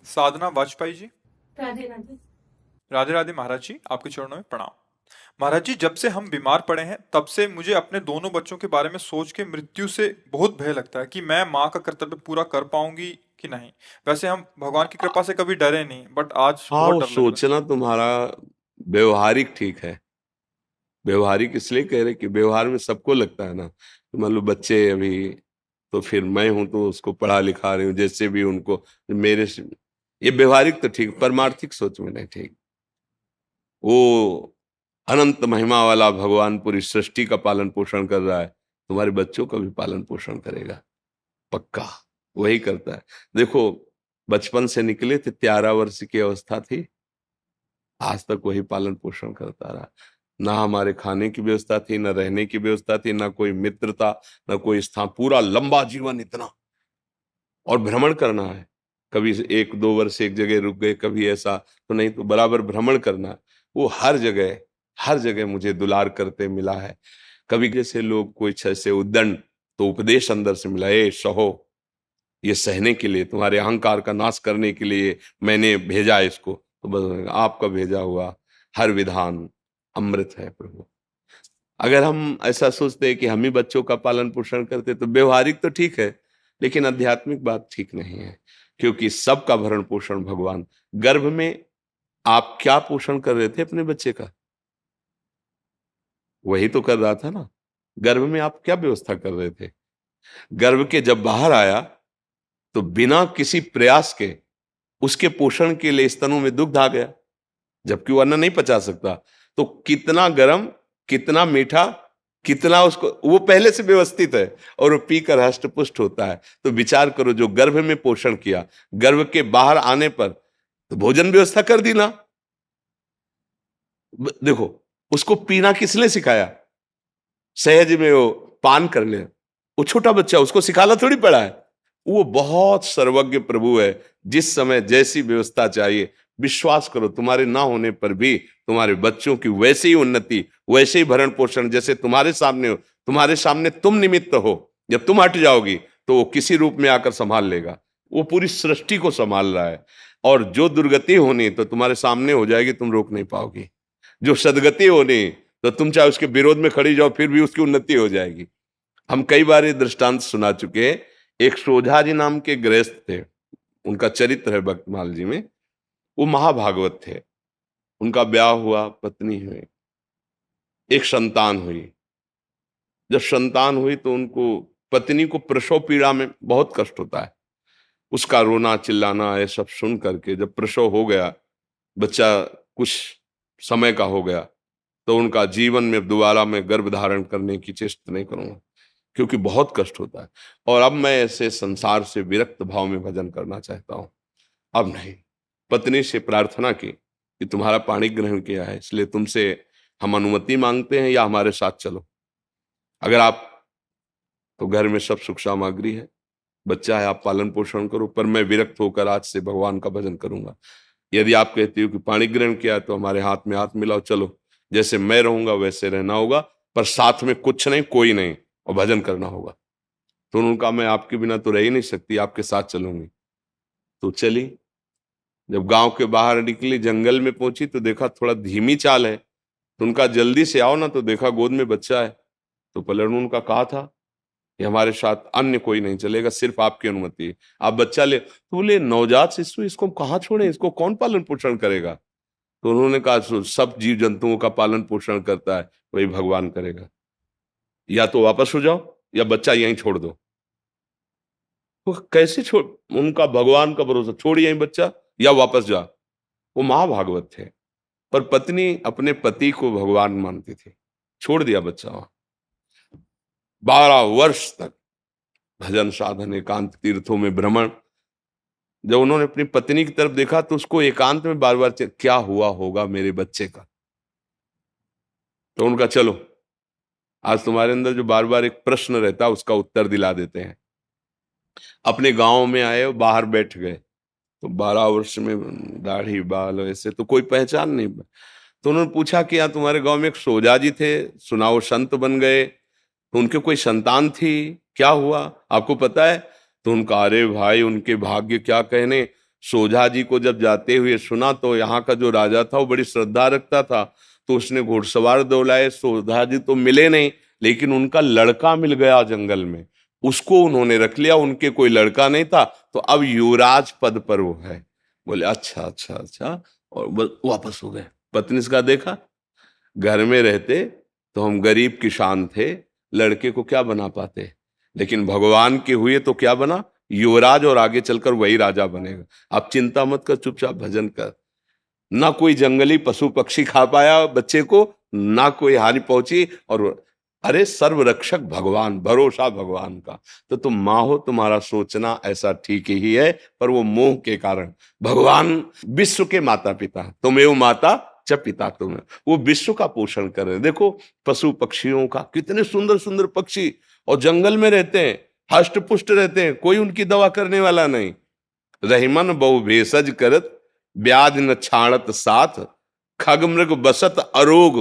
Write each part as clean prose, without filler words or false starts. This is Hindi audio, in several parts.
साधना वाजपेयी जी। राधे राधे। राधे राधे महाराज जी, आपके चरणों में प्रणाम। महाराज जी, जब से हम बीमार पड़े हैं तब से मुझे अपने दोनों बच्चों के बारे में सोच के मृत्यु से बहुत भय लगता है कि मैं माँ का कर्तव्य पूरा कर पाऊंगी कि नहीं। वैसे हम भगवान की कृपा से कभी डरे नहीं, बट आज हाँ, बहुत वो डर लग रहा है। सोचना तुम्हारा व्यवहारिक ठीक है। व्यवहारिक इसलिए कह रहे कि व्यवहार में सबको लगता है ना कि मान लो बच्चे अभी, तो फिर मैं हूं तो उसको पढ़ा लिखा रही हूँ जैसे भी उनको मेरे से, ये व्यवहारिक तो ठीक, परमार्थिक सोच में नहीं ठीक। वो अनंत महिमा वाला भगवान पूरी सृष्टि का पालन पोषण कर रहा है, तुम्हारे बच्चों का भी पालन पोषण करेगा, पक्का वही करता है। देखो, बचपन से निकले थे, 13 वर्ष की अवस्था थी, आज तक वही पालन पोषण करता रहा। ना हमारे खाने की व्यवस्था थी, ना रहने की व्यवस्था थी, ना कोई मित्र था, ना कोई स्थान, पूरा लंबा जीवन इतना। और भ्रमण करना है, कभी 1-2 वर्ष एक जगह रुक गए, कभी ऐसा तो नहीं, तो बराबर भ्रमण करना है। वो हर जगह, हर जगह मुझे दुलार करते मिला है। कभी जैसे लोग कोई ऐसे उद्दंड, तो उपदेश अंदर से मिला, ए सहो, ये सहने के लिए, तुम्हारे अहंकार का नाश करने के लिए मैंने भेजा है इसको। तो बस आपका भेजा हुआ हर विधान अमृत है प्रभु। अगर हम ऐसा सोचते हैं कि हम ही बच्चों का पालन पोषण करते, तो व्यवहारिक तो ठीक है, लेकिन आध्यात्मिक बात ठीक नहीं है। क्योंकि सबका भरण पोषण भगवान, गर्भ में आप क्या पोषण कर रहे थे अपने बच्चे का? वही तो कर रहा था ना। गर्भ में आप क्या व्यवस्था कर रहे थे? गर्भ के जब बाहर आया तो बिना किसी प्रयास के उसके पोषण के लिए स्तनों में दुग्ध आ गया, जबकि वो अन्न नहीं पचा सकता। तो कितना गर्म, कितना मीठा, कितना उसको, वो पहले से व्यवस्थित है और वो पीकर हष्ट पुष्ट होता है। तो विचार करो, जो गर्भ में पोषण किया, गर्भ के बाहर आने पर तो भोजन व्यवस्था कर दी ना। देखो, उसको पीना किसने सिखाया? सहज में वो पान कर ले, वो छोटा बच्चा, उसको सिखाना थोड़ी पड़ा है। वो बहुत सर्वज्ञ प्रभु है, जिस समय जैसी व्यवस्था चाहिए, विश्वास करो तुम्हारे ना होने पर भी तुम्हारे बच्चों की वैसे ही उन्नति, वैसे ही भरण पोषण जैसे तुम्हारे सामने हो। तुम्हारे सामने तुम निमित्त हो, जब तुम हट जाओगी तो वो किसी रूप में आकर संभाल लेगा। वो पूरी सृष्टि को संभाल रहा है। और जो दुर्गति होनी तो तुम्हारे सामने हो जाएगी, तुम रोक नहीं पाओगी। जो सदगति होनी तो तुम चाहे उसके विरोध में खड़ी जाओ, फिर भी उसकी उन्नति हो जाएगी। हम कई बार ये दृष्टांत सुना चुके हैं। एक सोझा जी नाम के गृहस्थ थे, उनका चरित्र है भक्तमाल जी में। वो महाभागवत थे। उनका ब्याह हुआ, पत्नी हुई, एक संतान हुई। जब संतान हुई तो उनको, पत्नी को प्रसव पीड़ा में बहुत कष्ट होता है। उसका रोना चिल्लाना ये सब सुन करके जब प्रसव हो गया, बच्चा कुछ समय का हो गया, तो उनका जीवन में दोबारा मैं गर्भ धारण करने की चेष्टा नहीं करूंगा, क्योंकि बहुत कष्ट होता है। और अब मैं ऐसे संसार से विरक्त भाव में भजन करना चाहता हूं, अब नहीं। पत्नी से प्रार्थना की कि तुम्हारा पाणी ग्रहण किया है, इसलिए तुमसे हम अनुमति मांगते हैं, या हमारे साथ चलो। अगर आप, तो घर में सब सुख सामग्री है, बच्चा है, आप पालन पोषण करो, पर मैं विरक्त होकर आज से भगवान का भजन करूंगा। यदि आप कहती हो कि पाणी ग्रहण किया तो हमारे हाथ में हाथ मिलाओ, चलो, जैसे मैं रहूंगा वैसे रहना होगा, पर साथ में कुछ नहीं, कोई नहीं, और भजन करना होगा। तो उन्होंने कहा, मैं आपके बिना तो रह ही नहीं सकती, आपके साथ चलूंगी। तो चली। जब गांव के बाहर निकली, जंगल में पहुंची, तो देखा थोड़ा धीमी चाल है। तो उनका, जल्दी से आओ ना, तो देखा गोद में बच्चा है। तो पलट उनका कहा था कि हमारे साथ अन्य कोई नहीं चलेगा, सिर्फ आपकी अनुमति है, आप बच्चा ले। तो बोले, नवजात शिशु, इसको कहाँ छोड़े, इसको कौन पालन पोषण करेगा? तो उन्होंने कहा, सब जीव जंतुओं का पालन पोषण करता है, वही भगवान करेगा। या तो वापस हो जाओ, या बच्चा यहीं छोड़ दो। वो कैसे छोड़, उनका भगवान का भरोसा, छोड़ यहीं बच्चा या वापस जा। वो महाभागवत थे, पर पत्नी अपने पति को भगवान मानती थी, छोड़ दिया बच्चा वहां। 12 वर्ष तक भजन साधन, एकांत तीर्थों में भ्रमण। जब उन्होंने अपनी पत्नी की तरफ देखा तो उसको एकांत में बार बार क्या हुआ होगा मेरे बच्चे का। तो उनका, चलो, आज तुम्हारे अंदर जो बार बार एक प्रश्न रहता है उसका उत्तर दिला देते हैं। अपने गांव में आए, बाहर बैठ गए, तो 12 वर्ष में दाढ़ी बाल ऐसे तो कोई पहचान नहीं। तो उन्होंने पूछा कि यहाँ तुम्हारे गांव में एक सोजा जी थे, सुना वो संत बन गए, तो उनके कोई संतान थी, क्या हुआ आपको पता है? तो उनका, अरे भाई, उनके भाग्य क्या कहने, सोझा जी को जब जाते हुए सुना तो यहाँ का जो राजा था वो बड़ी श्रद्धा रखता था, तो उसने घुड़सवार दौड़ाए। सोझा जी तो मिले नहीं, लेकिन उनका लड़का मिल गया जंगल में, उसको उन्होंने रख लिया। उनके कोई लड़का नहीं था, तो अब युवराज पद पर वो है। बोले अच्छा अच्छा अच्छा, और वापस हो गए। पत्नी इसका देखा, घर में रहते तो हम गरीब किसान थे, लड़के को क्या बना पाते, लेकिन भगवान के हुए तो क्या बना, युवराज, और आगे चलकर वही राजा बनेगा। आप चिंता मत कर, चुपचाप भजन कर। ना कोई जंगली पशु पक्षी खा पाया बच्चे को, ना कोई हानि पहुंची, और अरे सर्व रक्षक भगवान, भरोसा भगवान का। तो तुम माँ हो, तुम्हारा सोचना ऐसा ठीक ही है, पर वो मोह के कारण। भगवान विश्व के माता पिता, तुमेव माता च पिता तुम, वो विश्व का पोषण कर रहे हैं। देखो पशु पक्षियों का, कितने सुंदर सुंदर पक्षी, और जंगल में रहते हैं, हष्ट पुष्ट रहते हैं, कोई उनकी दवा करने वाला नहीं। रहीमन बहु भेषज करत, ब्याज न छाणत साथ, खग मृग बसत अरोग,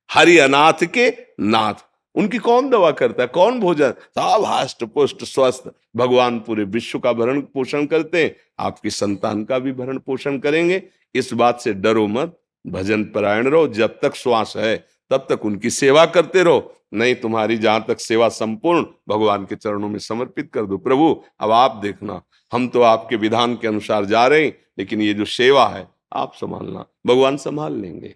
हरि अनाथ के नाथ। उनकी कौन दवा करता है, कौन भोजन, सब हष्ट पुष्ट स्वस्थ। भगवान पूरे विश्व का भरण पोषण करते हैं, आपकी संतान का भी भरण पोषण करेंगे। इस बात से डरो मत, भजन परायण रहो। जब तक श्वास है तब तक उनकी सेवा करते रहो, नहीं तुम्हारी जहां तक सेवा संपूर्ण भगवान के चरणों में समर्पित कर दो। प्रभु अब आप देखना, हम तो आपके विधान के अनुसार जा रहे हैं, लेकिन ये जो सेवा है आप संभालना, भगवान संभाल लेंगे।